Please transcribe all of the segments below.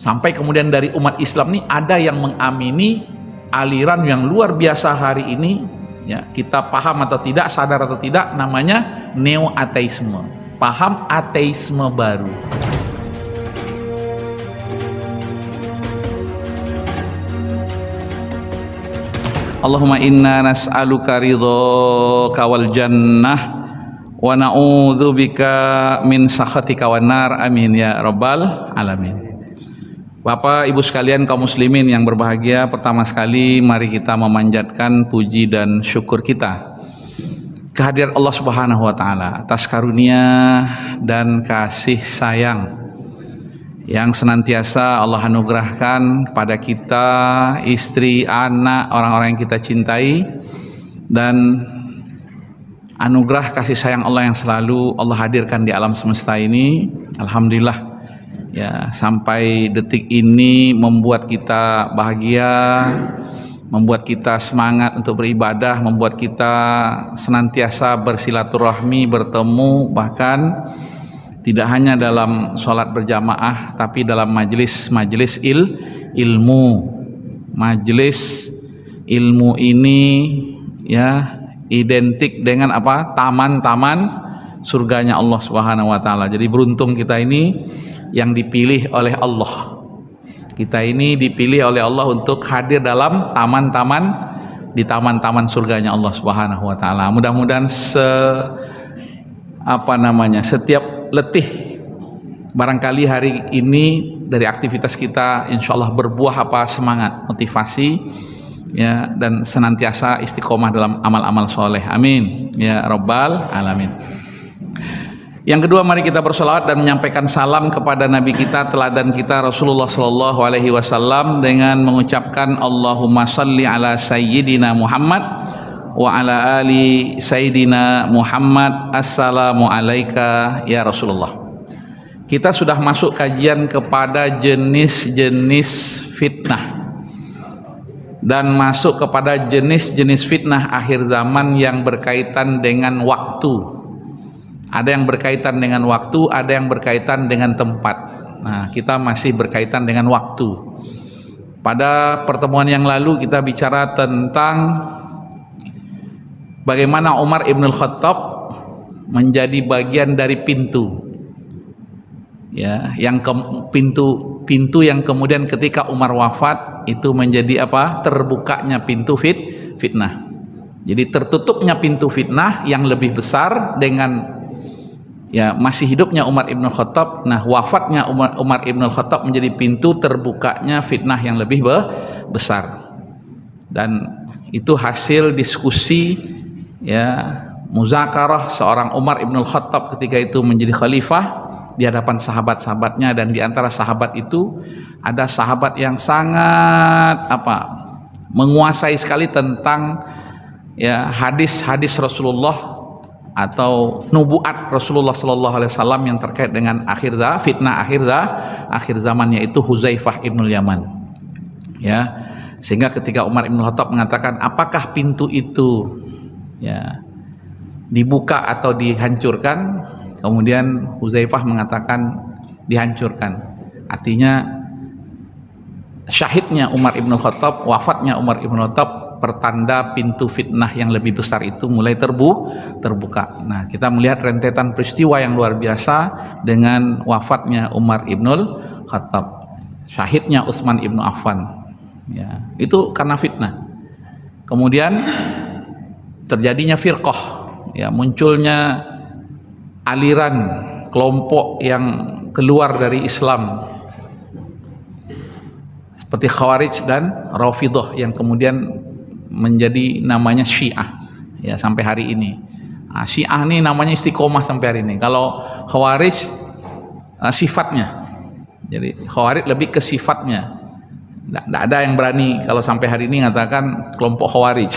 Sampai kemudian dari umat Islam ini ada yang mengamini aliran yang luar biasa hari ini, ya, kita paham atau tidak, sadar atau tidak, namanya neo-ateisme, paham ateisme baru. Allahumma inna nas'aluka ridhaka wal jannah wa na'udzubika min sakhatika wan nar, amin ya rabbal alamin. Bapak Ibu sekalian kaum muslimin yang berbahagia, pertama sekali mari kita memanjatkan puji dan syukur kita kehadirat Allah Subhanahu wa taala atas karunia dan kasih sayang yang senantiasa Allah anugerahkan kepada kita, istri, anak, orang-orang yang kita cintai, dan anugerah kasih sayang Allah yang selalu Allah hadirkan di alam semesta ini. Alhamdulillah, ya, sampai detik ini membuat kita bahagia, membuat kita semangat untuk beribadah, membuat kita senantiasa bersilaturahmi, bertemu, bahkan tidak hanya dalam sholat berjamaah, tapi dalam majelis ilmu. Majelis ilmu ini, ya, identik dengan apa? Taman-taman surganya Allah Subhanahu wa taala. Jadi beruntung kita ini yang dipilih oleh Allah. Kita ini dipilih oleh Allah untuk hadir dalam taman-taman, di taman-taman surganya Allah Subhanahu wa taala. Mudah-mudahan setiap letih barangkali hari ini dari aktivitas kita insya Allah berbuah semangat, motivasi, ya, dan senantiasa istiqomah dalam amal-amal soleh, amin ya rabbal alamin. Yang kedua, mari kita bersolawat dan menyampaikan salam kepada Nabi kita, teladan kita, Rasulullah Sallallahu Alaihi Wasallam, dengan mengucapkan Allahumma salli ala Sayyidina Muhammad wa ala ali Sayyidina Muhammad. Assalamu alayka ya Rasulullah. Kita sudah masuk kajian kepada jenis-jenis fitnah dan masuk kepada jenis-jenis fitnah akhir zaman yang berkaitan dengan waktu. Ada yang berkaitan dengan waktu, ada yang berkaitan dengan tempat. Nah, kita masih berkaitan dengan waktu. Pada pertemuan yang lalu kita bicara tentang bagaimana Umar Ibn Khattab menjadi bagian dari pintu, ya, yang pintu yang kemudian ketika Umar wafat itu menjadi apa? Terbukanya pintu fitnah. Jadi tertutupnya pintu fitnah yang lebih besar dengan, ya, masih hidupnya Umar Ibn Khattab. Nah, wafatnya Umar Ibn Khattab menjadi pintu terbukanya fitnah yang lebih besar. Dan itu hasil diskusi, ya, muzakarah seorang Umar Ibn Khattab ketika itu menjadi khalifah di hadapan sahabat-sahabatnya. Dan di antara sahabat itu ada sahabat yang sangat menguasai sekali tentang, ya, hadis-hadis Rasulullah atau nubuat Rasulullah Sallallahu Alaihi Wasallam yang terkait dengan fitnah akhir zaman, yaitu Huzaifah ibnul Yaman, ya. Sehingga ketika Umar ibn Khattab mengatakan apakah pintu itu, ya, dibuka atau dihancurkan, kemudian Huzaifah mengatakan dihancurkan. Artinya syahidnya Umar ibn Khattab, wafatnya Umar ibn Khattab, pertanda pintu fitnah yang lebih besar itu mulai terbuka. Nah, kita melihat rentetan peristiwa yang luar biasa dengan wafatnya Umar ibnul Khattab, syahidnya Utsman ibnu Affan, ya, itu karena fitnah. Kemudian terjadinya firqah, ya, munculnya aliran kelompok yang keluar dari Islam seperti Khawarij dan Rafidhah yang kemudian menjadi namanya Syiah, ya, sampai hari ini. Nah, Syiah ini namanya istiqomah sampai hari ini. Kalau Khawarij sifatnya, jadi Khawarij lebih ke sifatnya. Tidak ada yang berani kalau sampai hari ini mengatakan kelompok Khawarij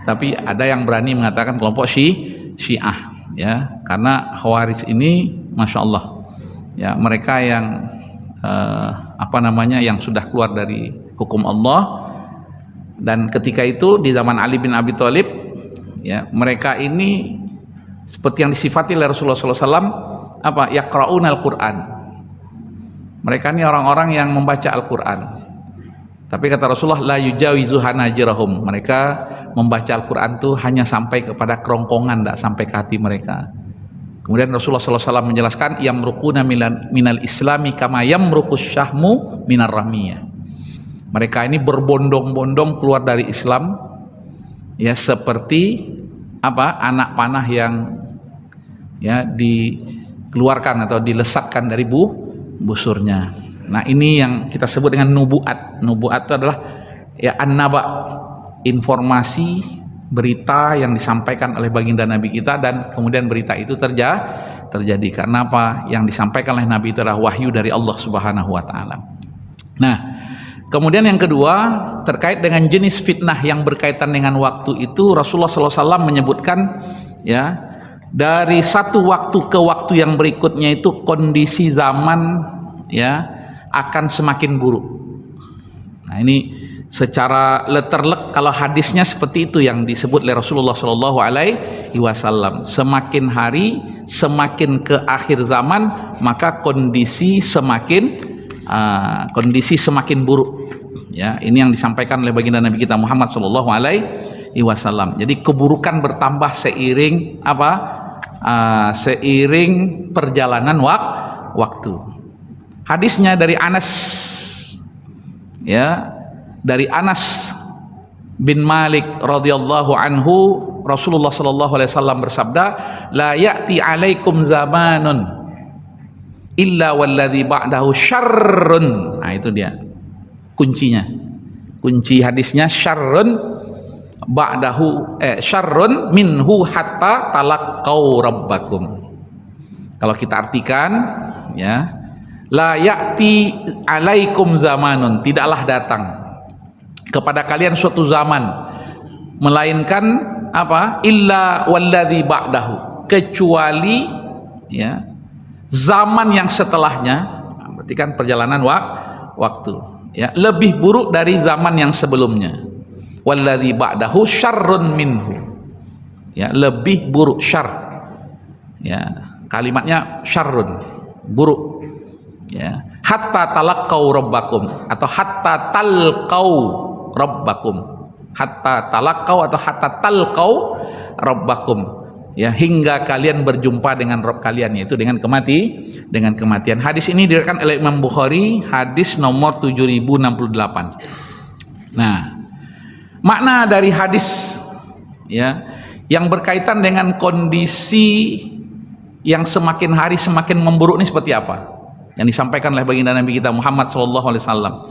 tapi ada yang berani mengatakan kelompok Syiah, ya, karena Khawarij ini Masya Allah, ya, mereka yang yang sudah keluar dari hukum Allah. Dan ketika itu di zaman Ali bin Abi Thalib, ya, mereka ini seperti yang disifati oleh Rasulullah SAW, yaqra'unal Quran, Mereka ini orang-orang yang membaca Al-Quran. Tapi kata Rasulullah, la yujawizu hanajirahum. Mereka membaca Al-Quran itu hanya sampai kepada kerongkongan, tidak sampai ke hati mereka. Kemudian Rasulullah SAW menjelaskan, yamruquna minal islami kama yamruqus syahmu minar ramiyah. Mereka ini berbondong-bondong keluar dari Islam, ya seperti apa, anak panah yang ya dikeluarkan atau dilesatkan dari busurnya. Nah, ini yang kita sebut dengan nubuat. Nubuat itu adalah ya an-naba, informasi, berita yang disampaikan oleh baginda Nabi kita, dan kemudian berita itu terjadi. Karena apa? Yang disampaikan oleh Nabi itu adalah wahyu dari Allah Subhanahu wa taala. Nah, kemudian yang kedua, terkait dengan jenis fitnah yang berkaitan dengan waktu itu, Rasulullah SAW menyebutkan ya, dari satu waktu ke waktu yang berikutnya itu kondisi zaman ya akan semakin buruk. Nah, ini secara letterlek kalau hadisnya seperti itu yang disebut oleh Rasulullah SAW. Semakin hari, semakin ke akhir zaman, maka kondisi semakin buruk. Ya, ini yang disampaikan oleh baginda Nabi kita Muhammad SAW. Jadi keburukan bertambah seiring apa? Seiring perjalanan waktu. Hadisnya dari Anas, ya, dari Anas bin Malik radhiyallahu anhu, Rasulullah sallallahu alaihi wasallam bersabda, la ya'ti 'alaikum zamanun illa walladzi ba'dahu syarrun. Nah, itu dia kuncinya. Kunci hadisnya syarrun ba'dahu syarrun minhu hatta talaqqau rabbakum. Kalau kita artikan ya, la ya'ti 'alaikum zamanun, tidaklah datang kepada kalian suatu zaman melainkan apa? Illa walladzi ba'dahu, kecuali ya zaman yang setelahnya, berarti kan perjalanan waktu ya, lebih buruk dari zaman yang sebelumnya. Walladzi ba'dahu syarrun minhu, ya, lebih buruk, syarr ya, kalimatnya syarrun, buruk ya. Hatta talaqqau rabbakum atau hatta talqau rabbakum, hatta talaqqau atau hatta talqau rabbakum, ya, hingga kalian berjumpa dengan Rabb kalian, yaitu dengan kematian. Hadis ini diriwayatkan oleh Imam Bukhari, hadis nomor 7068. Nah, makna dari hadis ya yang berkaitan dengan kondisi yang semakin hari semakin memburuk ini seperti apa yang disampaikan oleh baginda Nabi kita Muhammad SAW.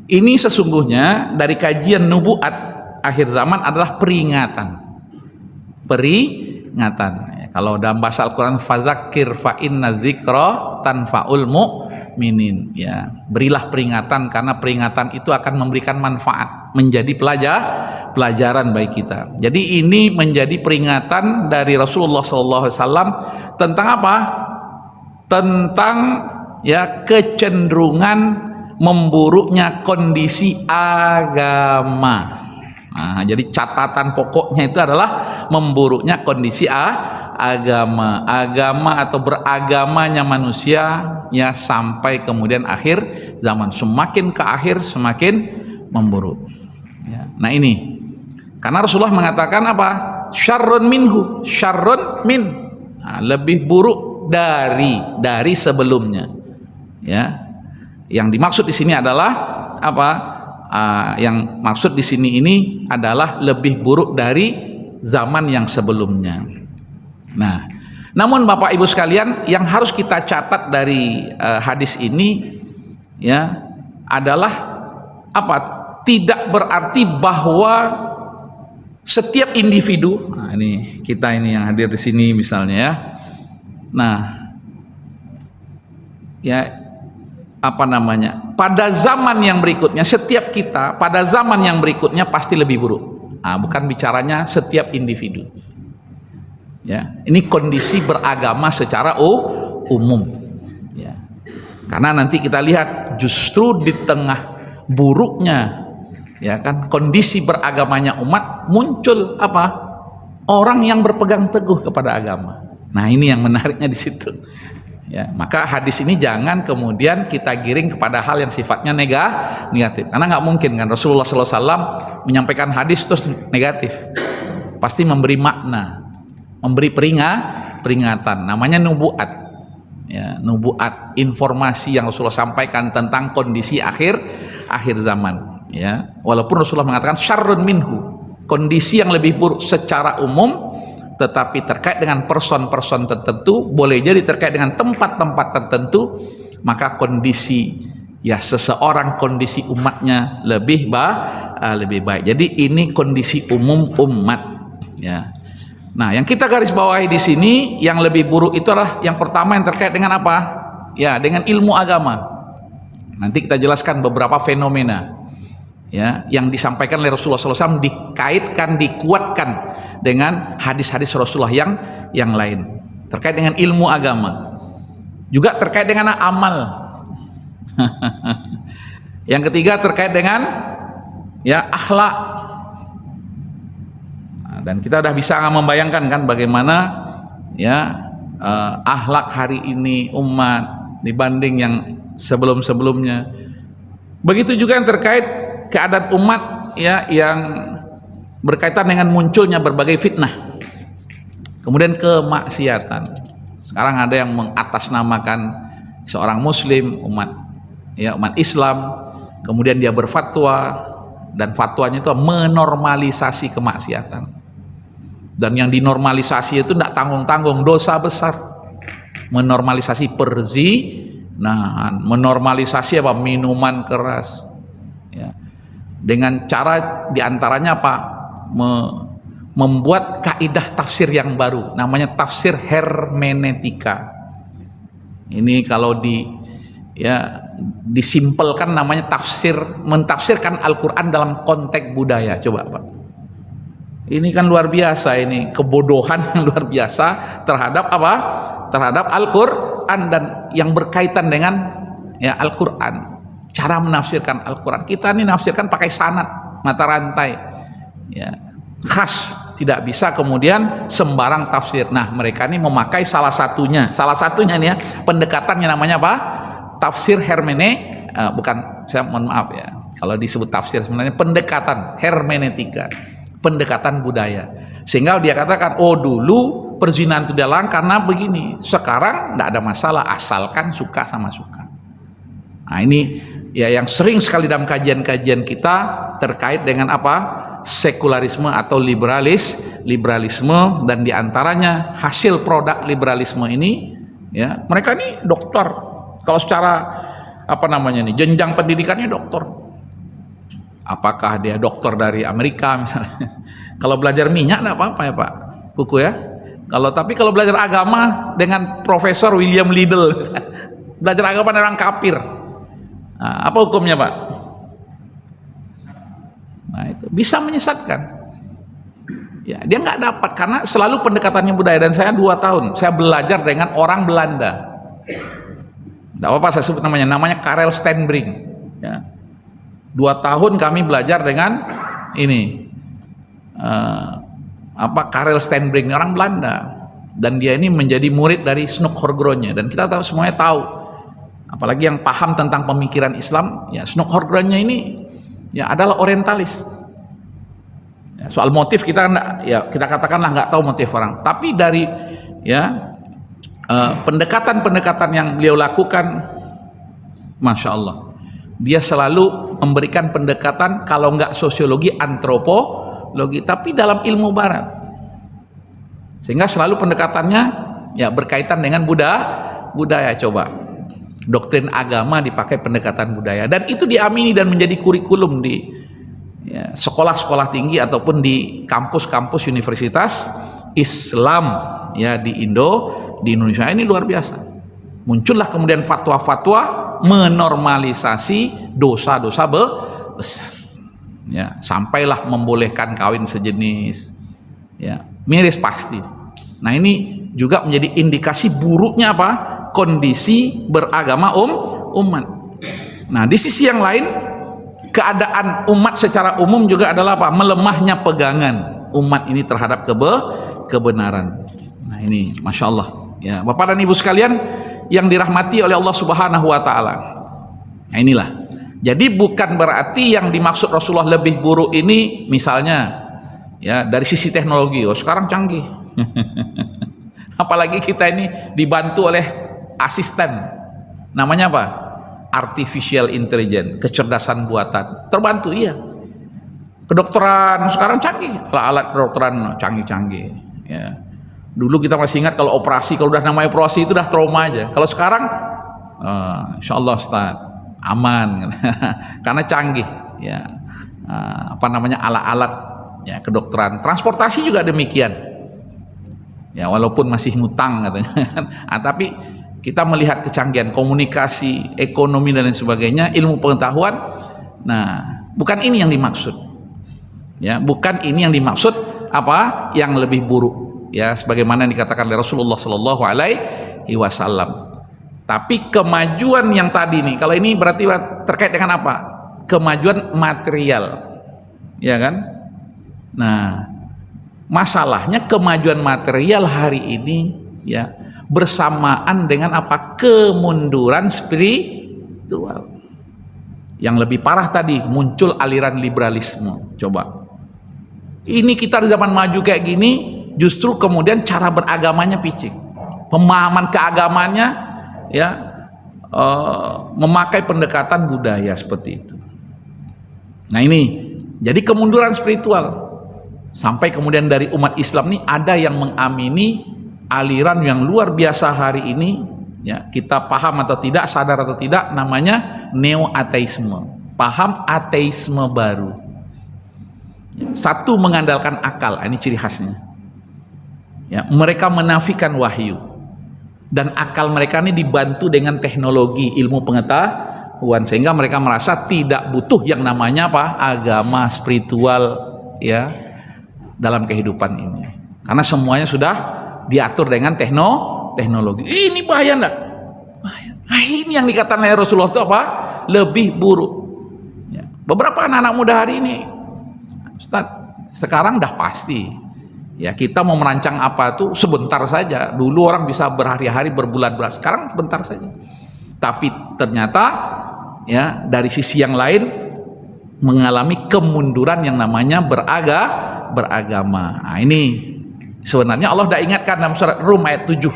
Ini sesungguhnya dari kajian nubuat akhir zaman adalah peringatan. Ya, kalau dalam bahasa Al-Quran, fadzakir fa inna dzikra tanfaul mu'minin, ya, berilah peringatan karena peringatan itu akan memberikan manfaat, menjadi pelajaran bagi kita. Jadi ini menjadi peringatan dari Rasulullah SAW tentang apa? Tentang ya kecenderungan memburuknya kondisi agama. Nah, jadi catatan pokoknya itu adalah memburuknya kondisi agama atau beragamanya manusia ya sampai kemudian akhir zaman. Semakin ke akhir semakin memburuk ya. Nah, ini karena Rasulullah mengatakan apa? Syarrun minhu, syarrun min, nah, lebih buruk dari sebelumnya. Ya, yang dimaksud di sini adalah apa? Yang maksud di sini ini adalah lebih buruk dari zaman yang sebelumnya. Nah, namun Bapak Ibu sekalian, yang harus kita catat dari hadis ini ya adalah apa? Tidak berarti bahwa setiap individu, nah ini kita ini yang hadir di sini misalnya ya. Nah, ya apa namanya, pada zaman yang berikutnya, setiap kita pada zaman yang berikutnya pasti lebih buruk. Nah, bukan bicaranya setiap individu ya, ini kondisi beragama secara umum ya. Karena nanti kita lihat justru di tengah buruknya ya kan kondisi beragamanya umat, muncul apa? Orang yang berpegang teguh kepada agama. Nah, ini yang menariknya di situ Ya, maka hadis ini jangan kemudian kita giring kepada hal yang sifatnya negatif, karena nggak mungkin kan Rasulullah SAW menyampaikan hadis terus negatif. Pasti memberi makna, memberi peringatan, namanya nubuat. Ya, nubuat, informasi yang Rasulullah sampaikan tentang kondisi akhir zaman. Ya, walaupun Rasulullah mengatakan syarrun minhu, kondisi yang lebih buruk secara umum, tetapi terkait dengan person-person tertentu, boleh jadi terkait dengan tempat-tempat tertentu, maka kondisi ya seseorang, kondisi umatnya lebih baik. Jadi ini kondisi umum umat, ya. Nah, yang kita garis bawahi di sini yang lebih buruk itu adalah yang pertama yang terkait dengan apa? Ya, dengan ilmu agama. Nanti kita jelaskan beberapa fenomena ya yang disampaikan oleh Rasulullah SAW, dikaitkan, dikuatkan dengan hadis-hadis Rasulullah yang lain terkait dengan ilmu agama, juga terkait dengan amal. Yang ketiga terkait dengan ya akhlak. Nah, dan kita sudah bisa membayangkan kan bagaimana ya akhlak hari ini umat dibanding yang sebelum-sebelumnya. Begitu juga yang terkait keadaan umat ya yang berkaitan dengan munculnya berbagai fitnah, kemudian kemaksiatan. Sekarang ada yang mengatasnamakan seorang muslim, umat Islam, kemudian dia berfatwa dan fatwanya itu menormalisasi kemaksiatan, dan yang dinormalisasi itu tidak tanggung-tanggung, dosa besar. Menormalisasi perzinahan, menormalisasi apa, minuman keras ya, dengan cara diantaranya apa, membuat kaidah tafsir yang baru, namanya tafsir hermeneutika. Ini kalau disimpelkan namanya tafsir, mentafsirkan Al-Quran dalam konteks budaya. Coba Pak, ini kan luar biasa, ini kebodohan yang luar biasa terhadap apa? Terhadap Al-Quran dan yang berkaitan dengan ya Al-Quran. Cara menafsirkan Al-Quran, kita ini nafsirkan pakai sanad, mata rantai ya, khas, tidak bisa kemudian sembarang tafsir. Nah, mereka ini memakai salah satunya nih ya, pendekatannya namanya apa? Tafsir bukan, saya mohon maaf ya kalau disebut tafsir, sebenarnya pendekatan hermeneutika, pendekatan budaya. Sehingga dia katakan, oh dulu perzinahan itu dilarang karena begini, sekarang tidak ada masalah asalkan suka sama suka. Nah, ini ya yang sering sekali dalam kajian-kajian kita terkait dengan apa? Sekularisme atau liberalisme, dan diantaranya hasil produk liberalisme ini ya, mereka ini dokter. Kalau secara apa namanya nih, jenjang pendidikannya dokter. Apakah dia dokter dari Amerika misalnya? Kalau belajar minyak enggak apa-apa ya Pak Kuku ya. Tapi kalau belajar agama dengan Profesor William Liddell, belajar agama dengan orang kafir, nah, apa hukumnya Pak? Nah, itu bisa menyesatkan. Ya, dia nggak dapat karena selalu pendekatannya budaya. Dan saya 2 tahun saya belajar dengan orang Belanda. Tidak apa-apa saya sebut namanya Karel Stenbrink. Ya. 2 tahun kami belajar dengan ini Karel Stenbrink, orang Belanda, dan dia ini menjadi murid dari Snoek Horgronje, dan kita semuanya tahu, apalagi yang paham tentang pemikiran Islam ya, Snoek Horgronje ini ya adalah orientalis ya, soal motif kita ya kita katakanlah nggak tahu motif orang, tapi dari ya pendekatan-pendekatan yang beliau lakukan, Masya Allah, dia selalu memberikan pendekatan kalau nggak sosiologi, antropologi, tapi dalam ilmu barat, sehingga selalu pendekatannya ya berkaitan dengan budaya. Coba doktrin agama dipakai pendekatan budaya, dan itu diamini dan menjadi kurikulum di ya, sekolah-sekolah tinggi ataupun di kampus-kampus universitas Islam ya di Indonesia. Ini luar biasa. Muncullah kemudian fatwa-fatwa menormalisasi dosa-dosa besar ya, sampailah membolehkan kawin sejenis ya, miris pasti. Nah, ini juga menjadi indikasi buruknya apa? Kondisi beragama umat. Nah, di sisi yang lain, keadaan umat secara umum juga adalah apa? Melemahnya pegangan umat ini terhadap kebenaran. Nah, ini Masya Allah ya, Bapak dan Ibu sekalian, yang dirahmati oleh Allah Subhanahu wa taala. Nah, inilah. Jadi bukan berarti yang dimaksud Rasulullah lebih buruk ini misalnya ya dari sisi teknologi, oh sekarang canggih. Apalagi kita ini dibantu oleh asisten. Namanya apa? Artificial intelligence, kecerdasan buatan. Terbantu, iya. Kedokteran sekarang canggih, alat kedokteran canggih-canggih ya. Dulu kita masih ingat kalau operasi, kalau udah namanya operasi itu udah trauma aja. Kalau sekarang insya Allah Ustaz aman karena canggih ya. Apa namanya alat-alat ya kedokteran. Transportasi juga demikian ya, walaupun masih ngutang katanya. Tapi kita melihat kecanggihan komunikasi, ekonomi dan lain sebagainya, ilmu pengetahuan. Nah, bukan ini yang dimaksud. Ya, bukan ini yang dimaksud apa yang lebih buruk ya, sebagaimana dikatakan oleh Rasulullah Shallallahu Alaihi Wasallam. Tapi kemajuan yang tadi nih, kalau ini berarti terkait dengan apa? Kemajuan material, ya kan? Nah, masalahnya kemajuan material hari ini ya bersamaan dengan apa? Kemunduran spiritual. Yang lebih parah tadi muncul aliran liberalisme. Coba. Ini kita di zaman maju kayak gini, justru kemudian cara beragamanya picik, pemahaman keagamannya ya memakai pendekatan budaya seperti itu. Nah ini jadi kemunduran spiritual, sampai kemudian dari umat Islam ini ada yang mengamini aliran yang luar biasa hari ini ya, kita paham atau tidak, sadar atau tidak, namanya neo ateisme, paham ateisme baru. Satu, mengandalkan akal, ini ciri khasnya ya, mereka menafikan wahyu dan akal mereka ini dibantu dengan teknologi ilmu pengetahuan, sehingga mereka merasa tidak butuh yang namanya apa? Agama spiritual ya dalam kehidupan ini, karena semuanya sudah diatur dengan teknologi. Ini bahaya enggak? Bahaya. Nah, ini yang dikatakan oleh Rasulullah itu apa? Lebih buruk ya. Beberapa anak-anak muda hari ini, Ustaz, sekarang dah pasti ya, kita mau merancang apa tuh sebentar saja. Dulu orang bisa berhari-hari, berbulan-bulan, sekarang sebentar saja. Tapi ternyata ya dari sisi yang lain mengalami kemunduran yang namanya beragama. Nah, ini sebenarnya Allah dah ingatkan dalam surat Rum ayat 7.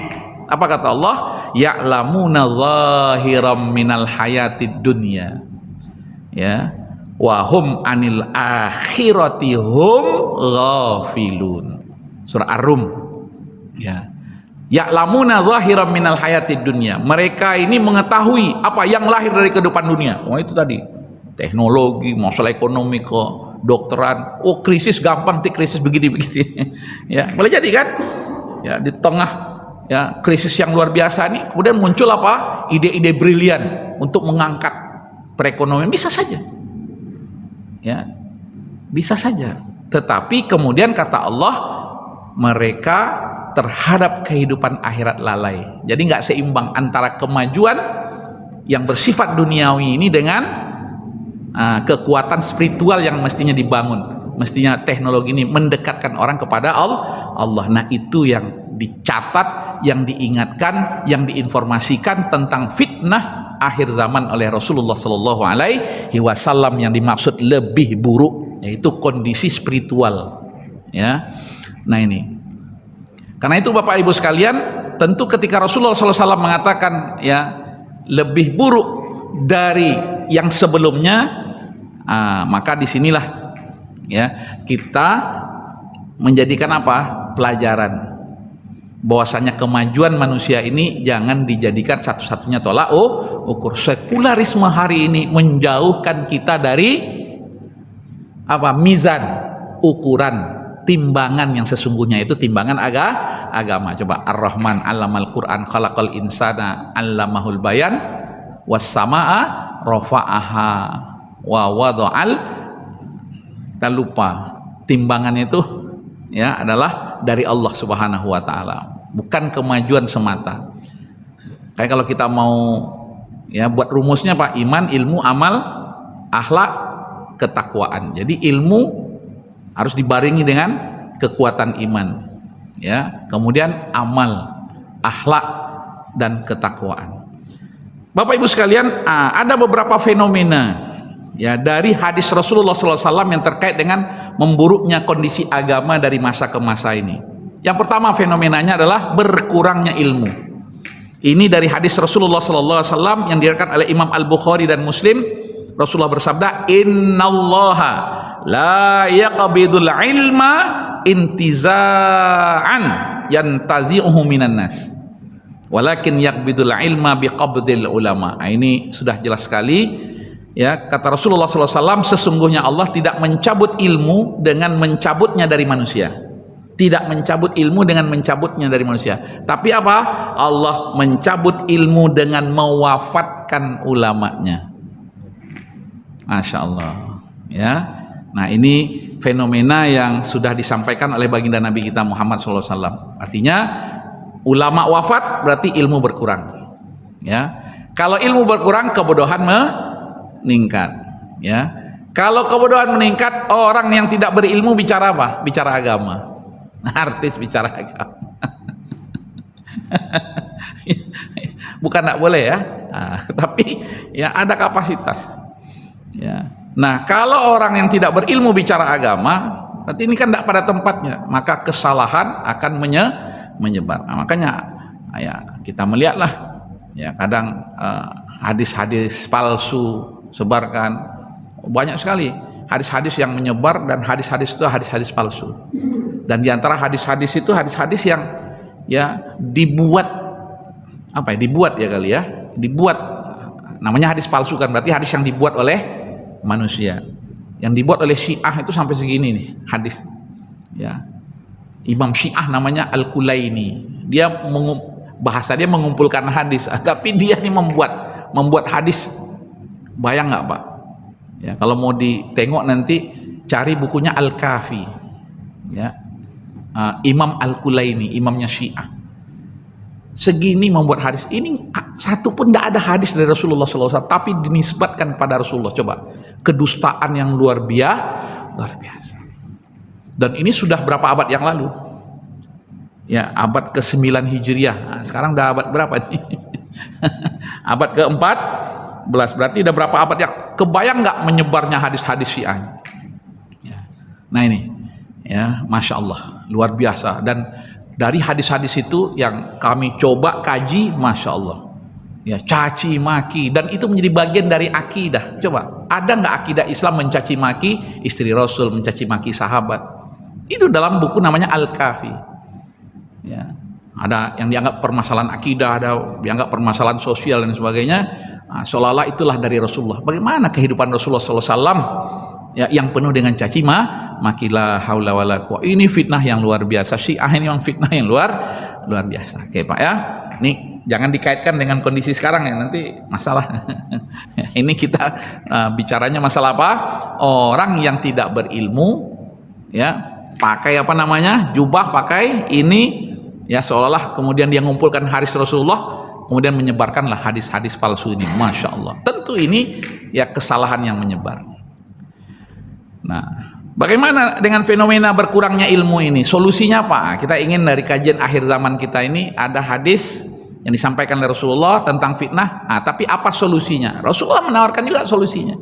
Apa kata Allah? Ya'lamuna zahiram minal hayatid dunya ya, wahum anil akhirati hum ghafilun. Surah Ar-Rum ya. Ya'lamuna zahiram minal hayatid dunya, mereka ini mengetahui apa yang lahir dari kehidupan dunia. Oh itu tadi teknologi, masalah ekonomi, kedokteran. Oh krisis gampang, krisis begini-begini ya, boleh jadi kan ya, di tengah ya krisis yang luar biasa nih kemudian muncul apa? Ide-ide brilian untuk mengangkat perekonomian. Bisa saja ya, bisa saja. Tetapi kemudian kata Allah, mereka terhadap kehidupan akhirat lalai. Jadi nggak seimbang antara kemajuan yang bersifat duniawi ini dengan kekuatan spiritual yang mestinya dibangun. Mestinya teknologi ini mendekatkan orang kepada Allah. Nah itu yang dicatat, yang diingatkan, yang diinformasikan tentang fitnah akhir zaman oleh Rasulullah Shallallahu Alaihi Wasallam, yang dimaksud lebih buruk yaitu kondisi spiritual ya. Nah ini, karena itu Bapak Ibu sekalian, tentu ketika Rasulullah SAW mengatakan ya lebih buruk dari yang sebelumnya, maka disinilah ya kita menjadikan apa? Pelajaran bahwasanya kemajuan manusia ini jangan dijadikan satu-satunya tolak ukur. Sekularisme hari ini menjauhkan kita dari apa? Mizan, ukuran, timbangan yang sesungguhnya, itu timbangan agama. Coba Ar-Rahman 'allamal Qur'an khalaqal insana 'allamahul bayan was samaa rafa'aha wa wada'al. Kita lupa timbangannya itu ya adalah dari Allah Subhanahu wa taala, bukan kemajuan semata. Kayak kalau kita mau ya buat rumusnya Pak, iman, ilmu, amal, akhlak, ketakwaan. Jadi ilmu harus dibarengi dengan kekuatan iman ya, kemudian amal, akhlak dan ketakwaan. Bapak Ibu sekalian, ada beberapa fenomena ya dari hadis Rasulullah SAW yang terkait dengan memburuknya kondisi agama dari masa ke masa ini. Yang pertama fenomenanya adalah berkurangnya ilmu. Ini dari hadis Rasulullah SAW yang diriwayatkan oleh Imam Al-Bukhari dan Muslim. Rasulullah bersabda, Innallaha la yaqbidul ilma intiza'an yantazi'uhu minan nas, walakin yaqbidul ilma biqabdil ulama. Ini sudah jelas sekali ya, kata Rasulullah SAW, sesungguhnya Allah tidak mencabut ilmu dengan mencabutnya dari manusia, tidak mencabut ilmu dengan mencabutnya dari manusia, tapi apa? Allah mencabut ilmu dengan mewafatkan ulamanya. Masya Allah ya. Nah, ini fenomena yang sudah disampaikan oleh baginda Nabi kita Muhammad SAW. Artinya ulama wafat berarti ilmu berkurang ya. Kalau ilmu berkurang, kebodohan meningkat ya. Kalau kebodohan meningkat, orang yang tidak berilmu bicara apa? Bicara agama. Artis bicara agama. Bukan tidak boleh ya, tapi ya ada kapasitas ya. Nah, kalau orang yang tidak berilmu bicara agama, berarti ini kan tidak pada tempatnya, maka kesalahan akan menyebar. Nah, makanya ya kita melihatlah ya, kadang hadis-hadis palsu sebarkan, banyak sekali hadis-hadis yang menyebar, dan hadis-hadis itu hadis-hadis palsu. Dan diantara hadis-hadis itu hadis-hadis yang ya dibuat apa ya, dibuat ya kali ya, dibuat, namanya hadis palsu kan, berarti hadis yang dibuat oleh manusia. Yang dibuat oleh Syiah itu sampai segini nih hadis ya. Imam Syiah namanya Al-Kulaini, dia bahasa dia mengumpulkan hadis, tapi dia nih membuat hadis. Bayang nggak Pak ya, kalau mau ditengok nanti cari bukunya Al-Kafi ya, Imam Al-Kulaini, imamnya Syiah. Segini membuat hadis ini, satu pun tidak ada hadis dari Rasulullah SAW, tapi dinisbatkan kepada Rasulullah. Coba, kedustaan yang luar biasa. Dan ini sudah berapa abad yang lalu ya, abad ke-9 Hijriah. Nah, sekarang udah abad berapa nih? Abad ke-14, berarti udah berapa abad yang, kebayang nggak menyebarnya hadis-hadis Syiah ya. Nah ini ya, Masya Allah, luar biasa. Dan dari hadis-hadis itu yang kami coba kaji, Masya Allah ya, caci maki, dan itu menjadi bagian dari akidah. Coba, ada nggak akidah Islam mencaci maki istri Rasul, mencaci maki sahabat? Itu dalam buku namanya Al-Kafi ya. Ada yang dianggap permasalahan akidah, ada dianggap permasalahan sosial dan sebagainya. Nah, seolah-olah itulah dari Rasulullah. Bagaimana kehidupan Rasulullah SAW ya, yang penuh dengan caci maki, la haula wala quwwata. Ini fitnah yang luar biasa. Syiah ini memang fitnah yang luar biasa. Oke Pak ya, ini jangan dikaitkan dengan kondisi sekarang ya, nanti masalah. Ini kita bicaranya masalah apa? Orang yang tidak berilmu ya, pakai apa namanya, jubah, pakai ini ya, seolah-olah kemudian dia mengumpulkan hadis Rasulullah, kemudian menyebarkanlah hadis-hadis palsu ini. Masya Allah, tentu ini ya kesalahan yang menyebar. Nah, bagaimana dengan fenomena berkurangnya ilmu ini? Solusinya apa? Kita ingin dari kajian akhir zaman kita ini ada hadis yang disampaikan oleh Rasulullah tentang fitnah. Tapi apa solusinya? Rasulullah menawarkan juga solusinya.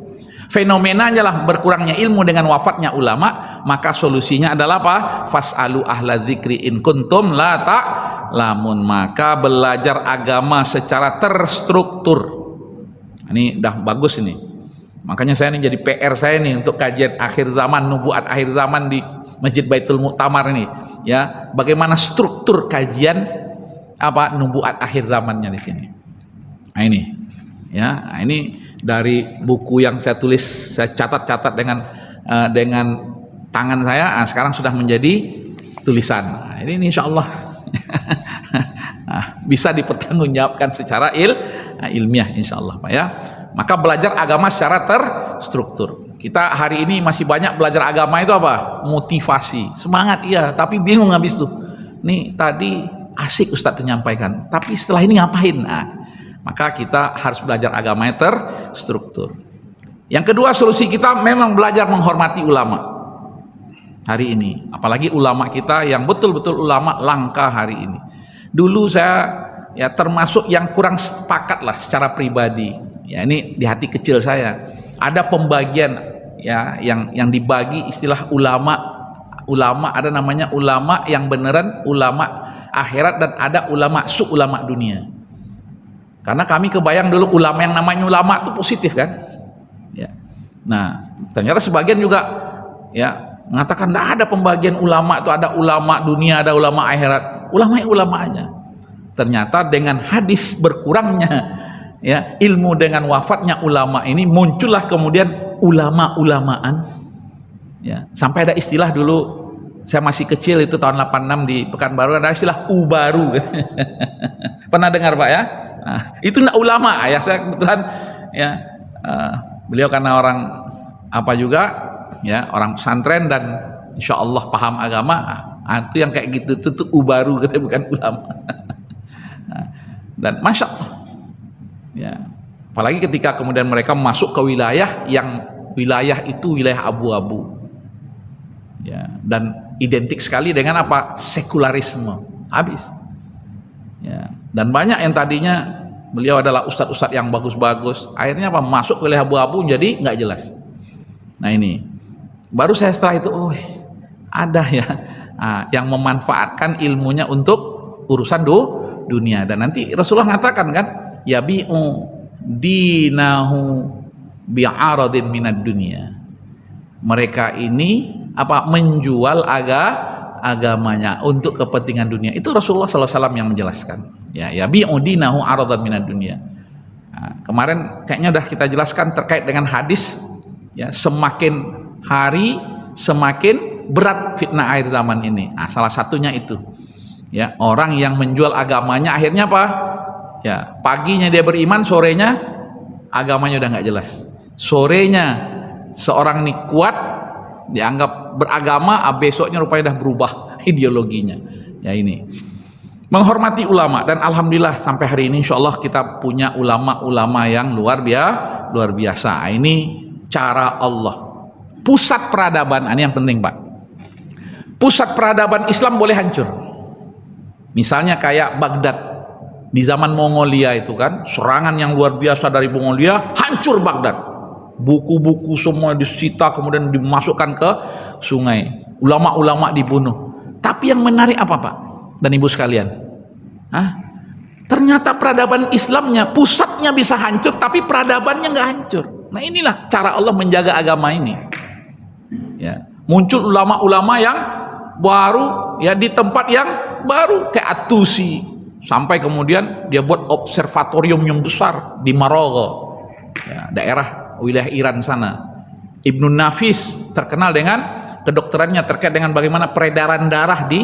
Fenomenanya lah berkurangnya ilmu dengan wafatnya ulama, maka solusinya adalah apa? Fas'alu ahla dzikri in kuntum la ta'lamun. Maka belajar agama secara terstruktur. Ini dah bagus ini. Makanya saya ini jadi PR saya nih untuk kajian akhir zaman, nubuat akhir zaman di Masjid Baitul Muktamar ini ya, bagaimana struktur kajian apa nubuat akhir zamannya di sini. Nah ini ya, nah, ini dari buku yang saya tulis, saya catat dengan tangan saya. Nah, sekarang sudah menjadi tulisan. Nah, ini insya Allah nah, bisa dipertanggungjawabkan secara ilmiah insya Allah Pak ya. Maka belajar agama secara terstruktur. Kita hari ini masih banyak belajar agama itu apa? Motivasi, semangat iya, tapi bingung habis tuh. Nih tadi asik Ustadz menyampaikan, tapi setelah ini ngapain? Nah, maka kita harus belajar agamanya terstruktur. Yang kedua, solusi kita memang belajar menghormati ulama hari ini, apalagi ulama kita yang betul-betul ulama langka hari ini. Dulu saya ya termasuk yang kurang sepakat lah secara pribadi. Ya ini di hati kecil saya. Ada pembagian ya yang dibagi istilah ulama ada namanya ulama yang beneran, ulama akhirat, dan ada ulama ulama dunia. Karena kami kebayang dulu ulama yang namanya ulama itu positif kan? Ya. Nah, ternyata sebagian juga ya mengatakan tidak ada pembagian ulama itu, ada ulama dunia, ada ulama akhirat. Ulama aja. Ternyata dengan hadis berkurangnya ya ilmu dengan wafatnya ulama ini, muncullah kemudian ulama-ulamaan. Ya, sampai ada istilah dulu saya masih kecil itu tahun 86 di Pekanbaru, ada istilah ubaru. Pernah dengar Pak ya? Nah, itu enggak ulama ya, saya kebetulan ya beliau karena orang apa juga ya, orang pesantren dan insya Allah paham agama. Itu yang kayak gitu tuh ubaru, katanya, bukan ulama. Dan masya Allah ya, apalagi ketika kemudian mereka masuk ke wilayah yang wilayah itu wilayah abu-abu ya, dan identik sekali dengan apa? Sekularisme. Habis ya. Dan banyak yang tadinya beliau adalah ustadz-ustadz yang bagus-bagus, akhirnya apa? Masuk ke wilayah abu-abu, jadi nggak jelas. Nah ini baru saya setelah itu, oh ada ya yang memanfaatkan ilmunya untuk urusan dunia. Dan nanti Rasulullah mengatakan kan, yabi'u dinahu bi'aradin minad dunia. Mereka ini apa? Menjual agamanya untuk kepentingan dunia. Itu Rasulullah SAW yang menjelaskan. Ya, yabi'u dinahu aradan minad dunia. Nah, kemarin kayaknya udah kita jelaskan terkait dengan hadis ya, semakin hari semakin berat fitnah akhir zaman ini. Nah, salah satunya itu ya, orang yang menjual agamanya akhirnya apa ya, paginya dia beriman, sorenya agamanya udah nggak jelas. Sorenya seorang ini kuat dianggap beragama, besoknya rupanya udah berubah ideologinya. Ya ini menghormati ulama, dan alhamdulillah sampai hari ini insya Allah kita punya ulama-ulama yang luar biasa. Ini cara Allah. Pusat peradaban, ini yang penting Pak. Pusat peradaban Islam boleh hancur. Misalnya kayak Baghdad di zaman Mongolia itu kan, serangan yang luar biasa dari Mongolia, hancur Baghdad. Buku-buku semua disita kemudian dimasukkan ke sungai. Ulama-ulama dibunuh. Tapi yang menarik apa Pak dan Ibu sekalian? Ternyata peradaban Islamnya, pusatnya bisa hancur, tapi peradabannya nggak hancur. Nah inilah cara Allah menjaga agama ini. Ya, muncul ulama-ulama yang baru ya di tempat yang baru, kayak At-Tusi, sampai kemudian dia buat observatorium yang besar di Maragha ya, daerah wilayah Iran sana. Ibnu Nafis terkenal dengan kedokterannya terkait dengan bagaimana peredaran darah di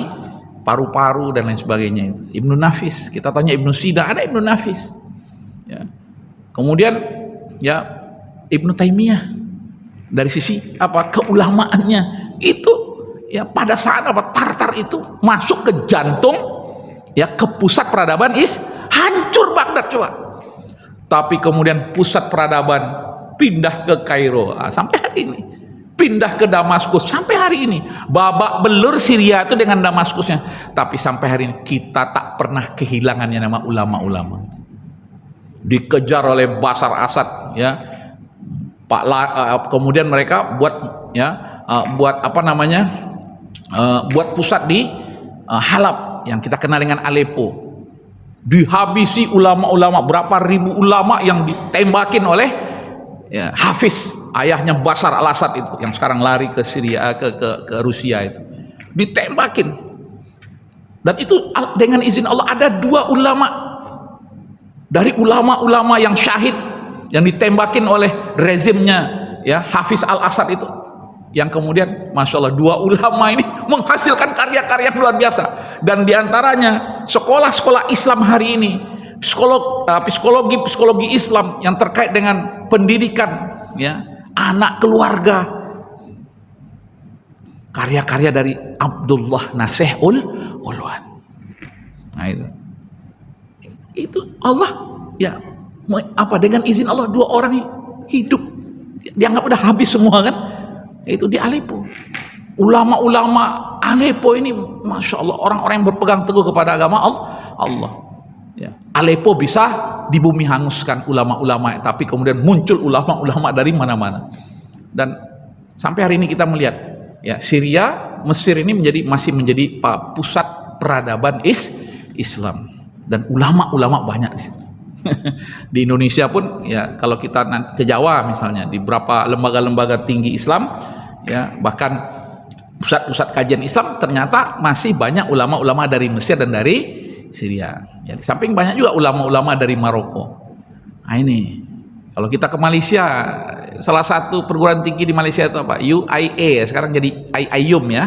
paru-paru dan lain sebagainya. Itu Ibnu Nafis. Kita tanya Ibnu Sida, ada Ibnu Nafis ya. Kemudian ya Ibnu Taimiyah, dari sisi apa keulamaannya itu ya, pada saat apa Tartar itu masuk ke jantung ya, ke pusat peradaban hancur Baghdad coba. Tapi kemudian pusat peradaban pindah ke Kairo sampai hari ini, pindah ke Damaskus sampai hari ini, babak belur Syria itu dengan Damaskusnya. Tapi sampai hari ini kita tak pernah kehilangannya nama ulama-ulama. Dikejar oleh Bashar Assad ya, kemudian mereka buat ya buat apa namanya, buat pusat di Halab yang kita kenal dengan Aleppo. Dihabisi ulama-ulama, berapa ribu ulama yang ditembakin oleh ya, Hafiz, ayahnya Bashar al-Assad itu yang sekarang lari ke Syria, ke Rusia itu, ditembakin. Dan itu dengan izin Allah. Ada 2 ulama dari ulama-ulama yang syahid yang ditembakin oleh rezimnya ya Hafiz al-Assad itu, yang kemudian masya Allah 2 ulama ini menghasilkan karya-karya yang luar biasa. Dan diantaranya sekolah-sekolah Islam hari ini, psikologi Islam yang terkait dengan pendidikan ya anak, keluarga, karya-karya dari Abdullah Nasih Ulwan. Nah itu Allah ya, apa dengan izin Allah 2 orang hidup, dianggap udah habis semua kan, itu di Aleppo. Ulama-ulama Aleppo ini masya Allah orang-orang yang berpegang teguh kepada agama Allah. Ya, Aleppo bisa di bumi hanguskan ulama-ulama, tapi kemudian muncul ulama-ulama dari mana-mana. Dan sampai hari ini kita melihat, ya, Syria, Mesir ini masih menjadi pusat peradaban Islam, dan ulama-ulama banyak di situ. Di Indonesia pun, ya, kalau kita ke Jawa misalnya, di beberapa lembaga-lembaga tinggi Islam, ya, bahkan pusat-pusat kajian Islam, ternyata masih banyak ulama-ulama dari Mesir dan dari Syria. Ya, di samping banyak juga ulama-ulama dari Maroko. Nah, ini kalau kita ke Malaysia, salah satu perguruan tinggi di Malaysia itu apa? UIA, sekarang jadi IUM, ya,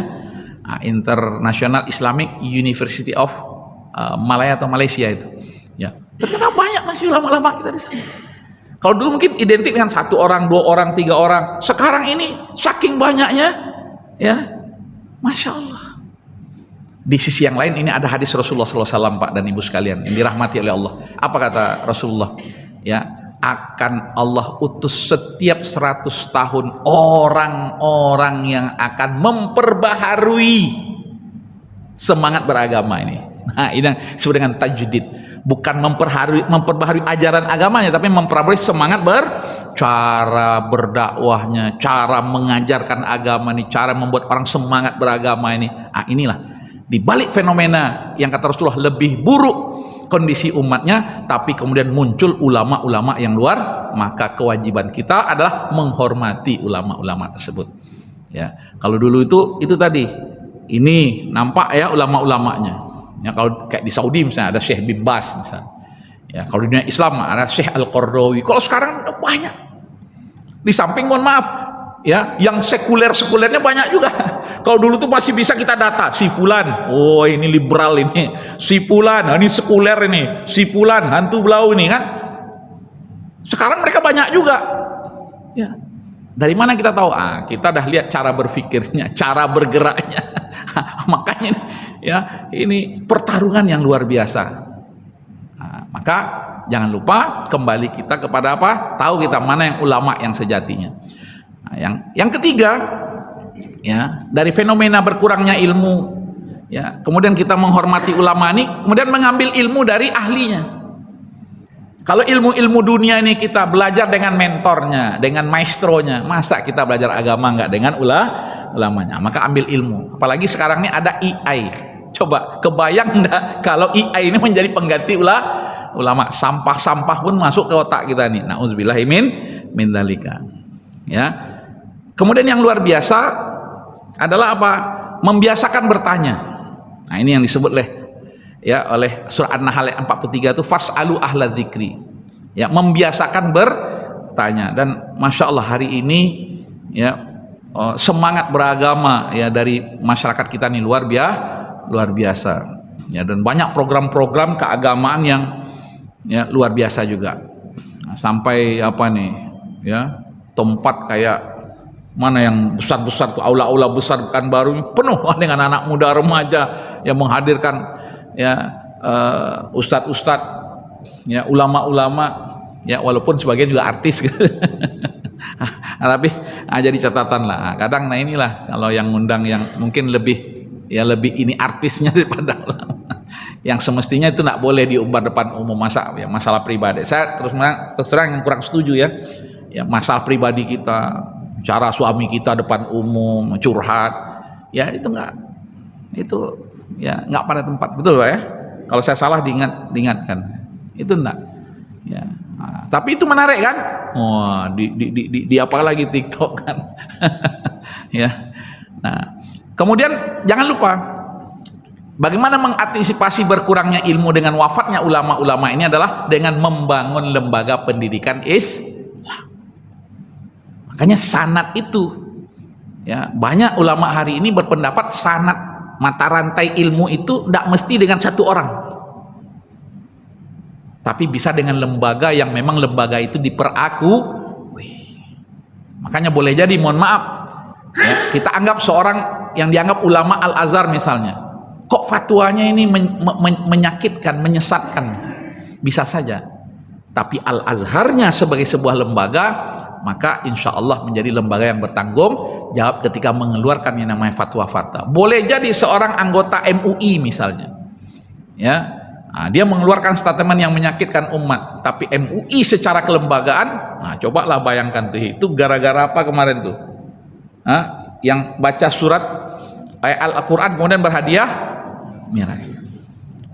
International Islamic University of Malaya atau Malaysia itu. Ya, ternyata banyak masih ulama-ulama kita di sana. Kalau dulu mungkin identik dengan 1 orang, 2 orang, 3 orang. Sekarang ini saking banyaknya, ya, Masya Allah. Di sisi yang lain, ini ada hadis Rasulullah SAW, Pak dan Ibu sekalian yang dirahmati oleh Allah. Apa kata Rasulullah? Ya, akan Allah utus setiap 100 tahun orang-orang yang akan memperbaharui semangat beragama ini. Nah, ini yang disebut dengan tajdid. Bukan memperbaharui ajaran agamanya, tapi memperbaharui semangat cara berdakwahnya, cara mengajarkan agama ini, cara membuat orang semangat beragama ini. Ah, inilah di balik fenomena yang kata Rasulullah lebih buruk kondisi umatnya, tapi kemudian muncul ulama-ulama yang luar, maka kewajiban kita adalah menghormati ulama-ulama tersebut. Ya, kalau dulu itu tadi, ini nampak ya ulama-ulamanya. Ya, kalau kayak di Saudi misalnya ada Syekh bin Baz misalnya. Ya, kalau di dunia Islam ada Syekh Al-Qardawi. Kalau sekarang udah banyak. Di samping, mohon maaf, ya, yang sekulernya banyak juga. Kalau dulu tuh masih bisa kita data, si fulan, oh ini liberal ini, si fulan, ini sekuler ini, si fulan hantu belau ini, kan. Sekarang mereka banyak juga. Ya. Dari mana kita tahu? Kita dah lihat cara berpikirnya, cara bergeraknya. Makanya ya, ini pertarungan yang luar biasa. Maka jangan lupa kembali kita kepada apa? Tahu kita mana yang ulama yang sejatinya. Yang ketiga, ya, dari fenomena berkurangnya ilmu, ya, kemudian kita menghormati ulama ini, kemudian mengambil ilmu dari ahlinya. Kalau ilmu-ilmu dunia ini kita belajar dengan mentornya, dengan maestronya, masa kita belajar agama nggak dengan ulamanya? Maka ambil ilmu. Apalagi sekarang ini ada AI. Coba kebayang nggak kalau AI ini menjadi pengganti ulama? Sampah-sampah pun masuk ke otak kita nih. Nauzubillahi min dzalika. Ya. Kemudian yang luar biasa adalah apa? Membiasakan bertanya. Nah, ini yang disebut oleh surah An-Nahl ayat 43 itu fas'alu ahla dzikri. Ya, membiasakan bertanya. Dan Masya Allah hari ini, ya, semangat beragama, ya, dari masyarakat kita ini luar biasa. Ya, dan banyak program-program keagamaan yang, ya, luar biasa juga. Nah, sampai apa nih, ya, tempat kayak mana yang besar-besar tuh, aula-aula besar Pekanbaru penuh dengan anak muda remaja yang menghadirkan, ya, ustadz-ustadz, ya, ulama-ulama, ya, walaupun sebagian juga artis gitu. Tapi jadi catatan lah. Kadang inilah kalau yang ngundang yang mungkin lebih ini artisnya daripada ulama. Yang semestinya itu tidak boleh diumbar depan umum, masalah pribadi. Saya terus terang yang kurang setuju, ya. Ya, masalah pribadi kita, cara suami kita depan umum curhat, ya, itu enggak, itu ya enggak pada tempat, betul, Pak, ya. Kalau saya salah diingatkan, itu enggak, ya. Nah, tapi itu menarik kan? Wah, di apa lagi TikTok kan? Ya. Nah, kemudian jangan lupa bagaimana mengantisipasi berkurangnya ilmu dengan wafatnya ulama-ulama ini adalah dengan membangun lembaga pendidikan Islam. Makanya sanad itu, ya, banyak ulama hari ini berpendapat sanad, mata rantai ilmu itu tidak mesti dengan satu orang, tapi bisa dengan lembaga yang memang lembaga itu diperakui. Makanya boleh jadi, mohon maaf, ya, kita anggap seorang yang dianggap ulama Al-Azhar misalnya, kok fatwanya ini menyakitkan, menyesatkan, bisa saja, tapi Al-Azharnya sebagai sebuah lembaga, maka insya Allah menjadi lembaga yang bertanggung jawab ketika mengeluarkan yang namanya fatwa-fatwa. Boleh jadi seorang anggota MUI misalnya, ya, Dia mengeluarkan statement yang menyakitkan umat, tapi MUI secara kelembagaan, cobalah bayangkan tuh, itu gara-gara apa kemarin tuh? Yang baca surat ayat Al-Quran kemudian berhadiah miraj.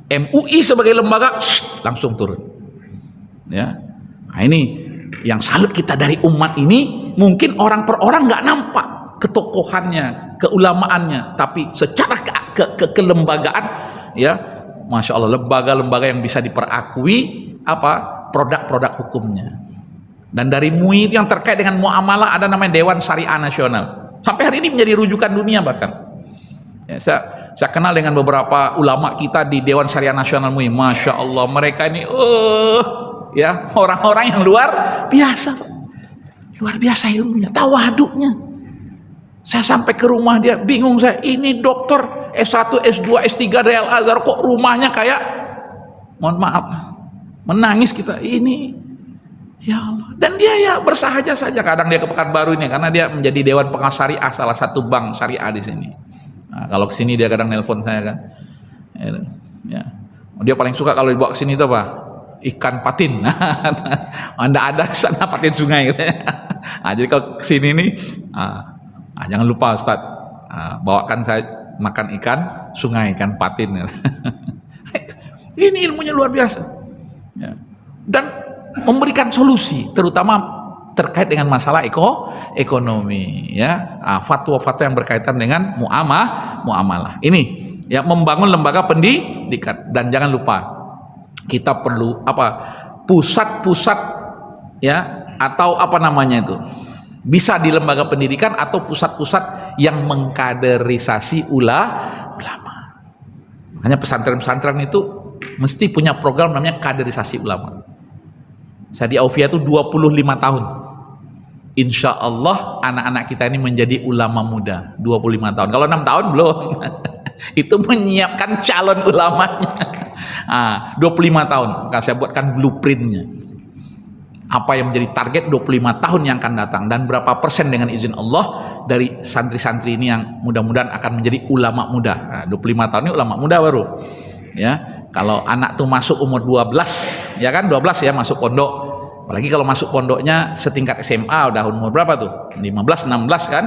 MUI sebagai lembaga langsung turun. Ya, ini yang salut kita dari umat ini. Mungkin orang per orang nggak nampak ketokohannya, keulamaannya, tapi secara kelembagaan, ya. Masya Allah, lembaga-lembaga yang bisa diperakui produk-produk hukumnya. Dan dari MUI itu yang terkait dengan muamalah ada namanya Dewan Syariah Nasional. Sampai hari ini menjadi rujukan dunia bahkan. Ya, saya kenal dengan beberapa ulama kita di Dewan Syariah Nasional MUI. Masya Allah, mereka ini ya orang-orang yang luar biasa, luar biasa ilmunya, tawaduknya. Saya sampai ke rumah dia, bingung saya, ini dokter S1, S2, S3 dari Al-Azhar, kok rumahnya kayak, mohon maaf, menangis kita ini, ya Allah. Dan dia ya bersahaja saja, kadang dia ke Pekanbaru ini, karena dia menjadi Dewan Pengawas Syariah, salah satu bank syariah di sini. Nah, kalau ke sini dia kadang nelpon saya kan, ya. Dia paling suka kalau dibawa ke sini itu apa? Ikan patin. Anda ada di sana patin sungai gitu ya. Nah, jadi kalau ke sini nih, jangan lupa Ustaz, bawakan saya makan ikan sungai, ikan patin. Ini ilmunya luar biasa, ya. Dan memberikan solusi terutama terkait dengan masalah ekonomi, ya. Fatwa-fatwa yang berkaitan dengan muamalah ini, ya, membangun lembaga pendidikan. Dan jangan lupa kita perlu pusat-pusat, ya, atau apa namanya itu, bisa di lembaga pendidikan atau pusat-pusat yang mengkaderisasi ulama. Makanya pesantren-pesantren itu mesti punya program namanya kaderisasi ulama. Saya di Aufia itu 25 tahun. Insya Allah anak-anak kita ini menjadi ulama muda 25 tahun. Kalau 6 tahun belum. Itu menyiapkan calon ulamanya. 25 tahun. Maka saya buatkan blueprintnya. Apa yang menjadi target 25 tahun yang akan datang, dan berapa persen dengan izin Allah dari santri-santri ini yang mudah-mudahan akan menjadi ulama muda. 25 tahun ini ulama muda baru, ya. Kalau anak tuh masuk umur 12, ya kan, 12 ya masuk pondok. Apalagi kalau masuk pondoknya setingkat SMA udah umur berapa tuh? 15, 16 kan?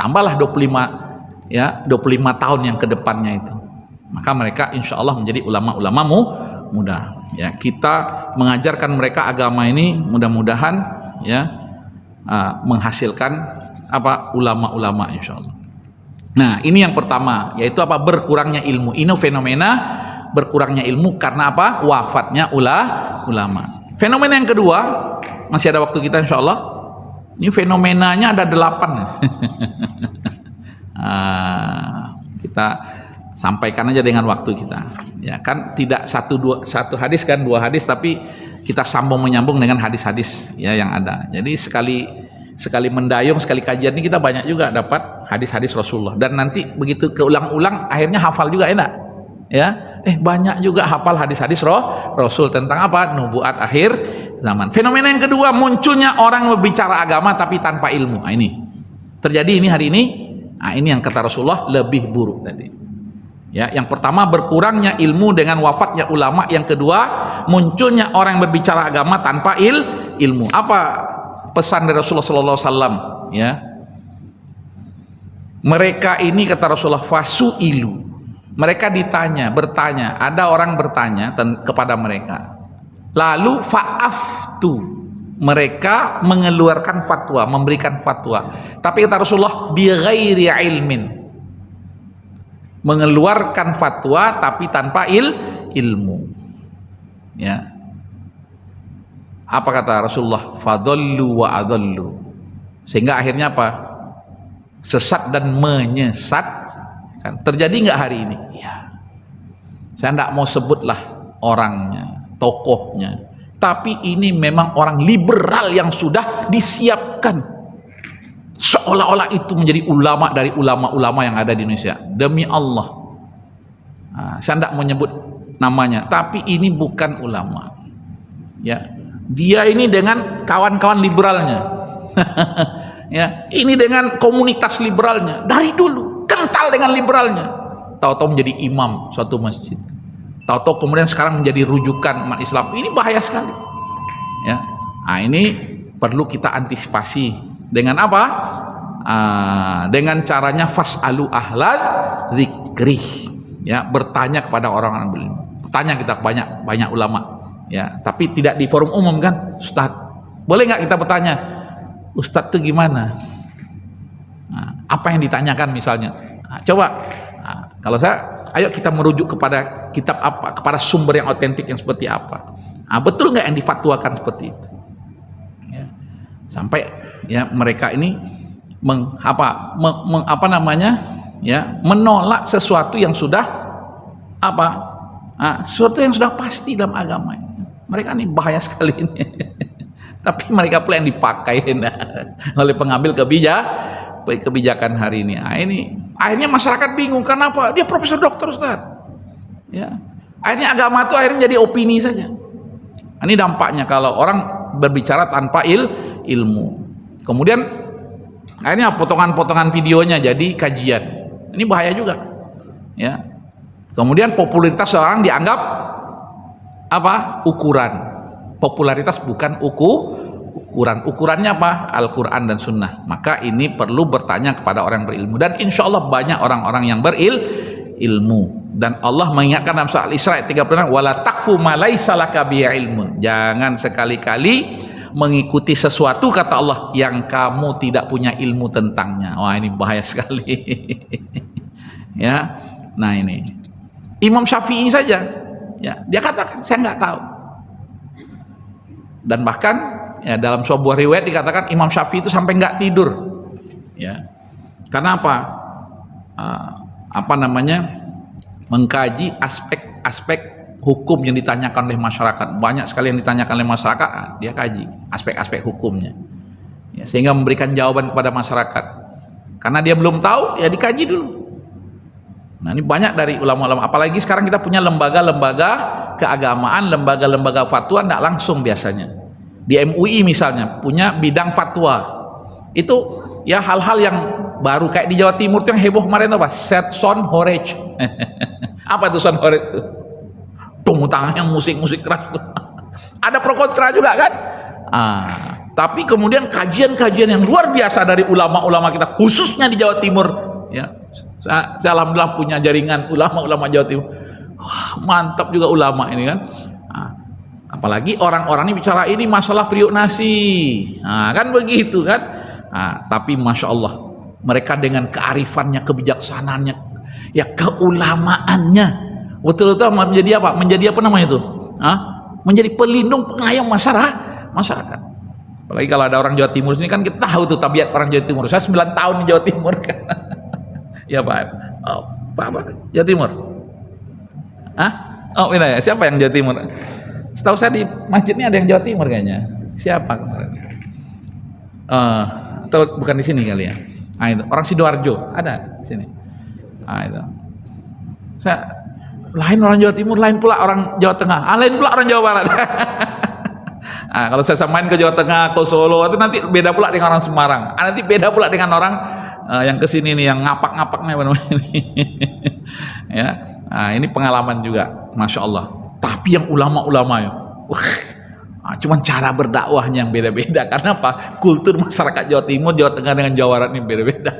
Tambahlah 25, ya, 25 tahun yang kedepannya itu. Maka mereka insya Allah menjadi ulama-ulama muda. Ya, kita mengajarkan mereka agama ini mudah-mudahan, ya, menghasilkan ulama-ulama insya Allah. Nah, ini yang pertama, yaitu berkurangnya ilmu. Ini fenomena berkurangnya ilmu karena wafatnya ulama. Fenomena yang kedua, masih ada waktu kita insya Allah. Ini fenomenanya ada 8. Kita sampaikan aja dengan waktu kita, ya kan, tidak satu hadis kan, 2 hadis, tapi kita sambung menyambung dengan hadis-hadis, ya, yang ada. Jadi sekali mendayung, sekali kajian ini kita banyak juga dapat hadis-hadis Rasulullah, dan nanti begitu keulang-ulang akhirnya hafal juga, enak, ya. Banyak juga hafal hadis-hadis Rasul tentang nubuat akhir zaman. Fenomena yang kedua, munculnya orang berbicara agama tapi tanpa ilmu. Ini terjadi ini hari ini. Ini yang kata Rasulullah lebih buruk tadi. Ya, yang pertama berkurangnya ilmu dengan wafatnya ulama, yang kedua munculnya orang yang berbicara agama tanpa ilmu. Apa pesan dari Rasulullah SAW? Ya, mereka ini kata Rasulullah fasu'ilu, mereka bertanya, ada orang bertanya kepada mereka, lalu fa'aftu, mereka mengeluarkan fatwa, memberikan fatwa, tapi kata Rasulullah bi ghairi ilmin, mengeluarkan fatwa tapi tanpa ilmu. Ya. Apa kata Rasulullah? Fadallu wa adallu. Sehingga akhirnya sesat dan menyesat. Kan terjadi nggak hari ini? Ya. Saya tidak mau sebutlah orangnya, tokohnya, tapi ini memang orang liberal yang sudah disiapkan seolah-olah itu menjadi ulama dari ulama-ulama yang ada di Indonesia. Demi Allah, saya tidak mau nyebut namanya, tapi ini bukan ulama, ya. Dia ini dengan kawan-kawan liberalnya ya, ini dengan komunitas liberalnya dari dulu, kental dengan liberalnya, tahu-tahu menjadi imam suatu masjid. tahu-tahu kemudian sekarang menjadi rujukan umat Islam. Ini bahaya sekali. Ya, nah, ini perlu kita antisipasi dengan apa? Dengan caranya fas'alu ahlal dzikri. Ya, bertanya kepada orang-orang berilmu. Tanya kita banyak ulama. Ya, tapi tidak di forum umum kan, Ustaz. Boleh nggak kita bertanya, Ustaz itu gimana? Nah, apa yang ditanyakan misalnya? Nah, coba, kalau saya, ayo kita merujuk kepada kitab apa, kepada sumber yang otentik yang seperti apa. Nah, betul nggak yang difatwakan seperti itu? Ya. Sampai ya mereka ini menolak sesuatu yang sudah sesuatu yang sudah pasti dalam agama. Mereka ini bahaya sekali ini. Tapi mereka pula yang dipakai oleh pengambil kebijakan hari ini. Nah, ini akhirnya masyarakat bingung. Kenapa? Dia profesor doktor, Ustaz. Ya. Akhirnya agama itu akhirnya jadi opini saja. Ini dampaknya kalau orang berbicara tanpa ilmu. Kemudian akhirnya potongan-potongan videonya jadi kajian. Ini bahaya juga. Ya. Kemudian popularitas seorang dianggap ukuran. Popularitas bukan ukuran. Ukurannya apa? Al-Quran dan Sunnah. Maka ini perlu bertanya kepada orang berilmu, dan insya Allah banyak orang-orang yang berilmu. Dan Allah mengingatkan dalam surah Al-Isra 36, wala taqfu ma laisa laka bihi ilmun. Jangan sekali-kali mengikuti sesuatu, kata Allah, yang kamu tidak punya ilmu tentangnya. Wah, ini bahaya sekali. Ya. Nah, ini Imam Syafi'i saja, ya, dia katakan saya nggak tahu. Dan bahkan ya, dalam sebuah riwayat dikatakan Imam Syafi'i itu sampai nggak tidur. Ya. Karena apa? Mengkaji aspek-aspek hukum yang ditanyakan oleh masyarakat. Banyak sekali yang ditanyakan oleh masyarakat, dia kaji aspek-aspek hukumnya. Ya, sehingga memberikan jawaban kepada masyarakat. Karena dia belum tahu, ya dikaji dulu. Nah, ini banyak dari ulama-ulama. Apalagi sekarang kita punya lembaga-lembaga keagamaan, lembaga-lembaga fatwa tidak langsung biasanya. Di MUI misalnya punya bidang fatwa. Itu ya hal-hal yang baru, kayak di Jawa Timur itu yang heboh kemarin itu apa? Son Horej. Apa itu Son Horej itu? Tunggu tangannya musik-musik keras. Ada pro kontra juga kan? Tapi kemudian kajian-kajian yang luar biasa dari ulama-ulama kita, khususnya di Jawa Timur. Ya, saya alhamdulillah punya jaringan ulama-ulama Jawa Timur. Wah, mantap juga ulama ini kan. Apalagi orang-orang ini bicara ini masalah periuk nasi, kan begitu kan. Tapi masya Allah, mereka dengan kearifannya, kebijaksanaannya, ya keulamaannya, betul-betul menjadi apa? Menjadi apa namanya itu? Menjadi pelindung, pengayom masyarakat. Apalagi kalau ada orang Jawa Timur sini kan kita tahu tuh tabiat orang Jawa Timur. Saya 9 tahun di Jawa Timur kan. Ya Pak. Pak Jawa Timur. Ya. Siapa yang Jawa Timur? Setahu saya di masjidnya ada yang Jawa Timur kayaknya. Siapa kemarin? Atau bukan di sini kali ya? Itu orang Sidoarjo ada di sini. Itu. Saya lain orang Jawa Timur, lain pula orang Jawa Tengah, lain pula orang Jawa Barat. Kalau saya samain ke Jawa Tengah, ke Solo, itu nanti beda pula dengan orang Semarang. Nanti beda pula dengan orang yang kesini nih, yang ngapak-ngapaknya ini. Ya, ini pengalaman juga, masya Allah. Tapi yang ulama-ulama ya, cuman cara berdakwahnya yang beda-beda. Karena apa? Kultur masyarakat Jawa Timur, Jawa Tengah dengan Jawa Barat ini beda-beda.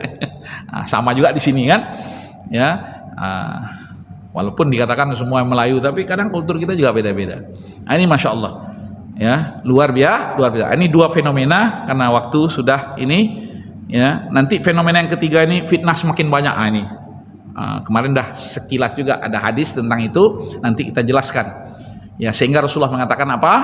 Sama juga di sini kan, ya. Walaupun dikatakan semua Melayu, tapi kadang kultur kita juga beda-beda. Ini masya Allah, ya, luar biasa. Ini dua fenomena karena waktu sudah ini, ya. Nanti fenomena yang ketiga ini fitnah semakin banyak. Ini kemarin dah sekilas juga ada hadis tentang itu, nanti kita jelaskan. Ya, sehingga Rasulullah mengatakan apa?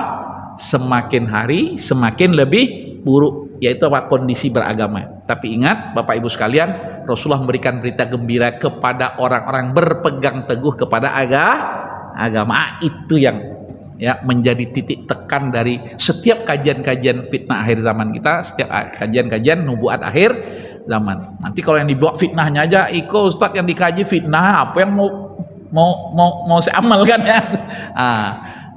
Semakin hari semakin lebih buruk, yaitu apa? Kondisi beragama. Tapi ingat Bapak Ibu sekalian, Rasulullah memberikan berita gembira kepada orang-orang berpegang teguh kepada agama. Itu yang ya menjadi titik tekan dari setiap kajian-kajian fitnah akhir zaman kita, setiap kajian-kajian nubuat akhir zaman. Nanti kalau yang dibawa fitnahnya aja, Ustadz yang dikaji fitnah, apa yang mau saya amalkan ya?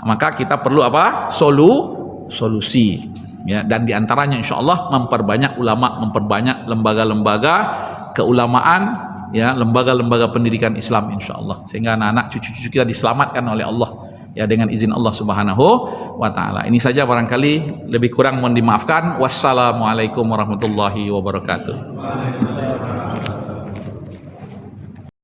Maka kita perlu apa? Solusi. Ya, dan diantaranya insya Allah memperbanyak ulama, memperbanyak lembaga-lembaga keulamaan, ya lembaga-lembaga pendidikan Islam insyaallah, sehingga anak-anak cucu-cucu kita diselamatkan oleh Allah ya dengan izin Allah Subhanahu wa taala. Ini saja barangkali, lebih kurang mohon dimaafkan. Wassalamualaikum warahmatullahi wabarakatuh.